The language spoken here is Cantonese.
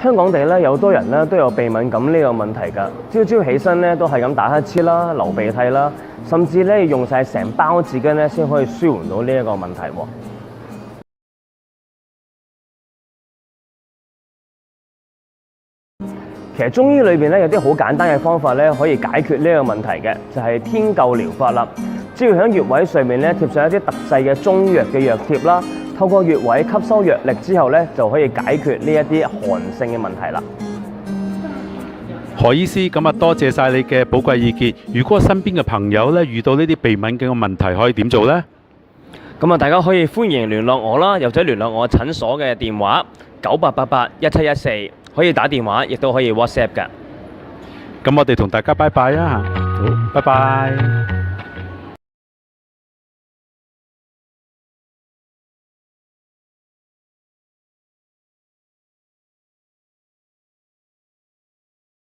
香港地咧有多人咧都有鼻敏感呢個問題㗎，朝朝起身咧都係咁打乞嗤啦、流鼻涕啦，甚至咧用晒成包紙巾咧先可以舒緩到呢一個問題喎。其實中醫裏邊咧有啲好簡單嘅方法咧可以解決呢個問題嘅，就係天灸療法啦。只要喺穴位上面咧貼上一啲特製嘅中藥嘅藥貼啦，透過穴位吸收藥力之後咧，就可以解決呢一啲寒性嘅問題啦。何醫師，咁啊多謝晒你嘅寶貴意見。如果身邊嘅朋友咧遇到呢啲鼻敏感嘅問題，可以點做呢？咁啊，大家可以歡迎聯絡我啦，又或者聯絡我診所嘅電話98881714，可以打電話，亦都可以 WhatsApp 㗎。咁我哋同大家拜拜啊！好，拜拜。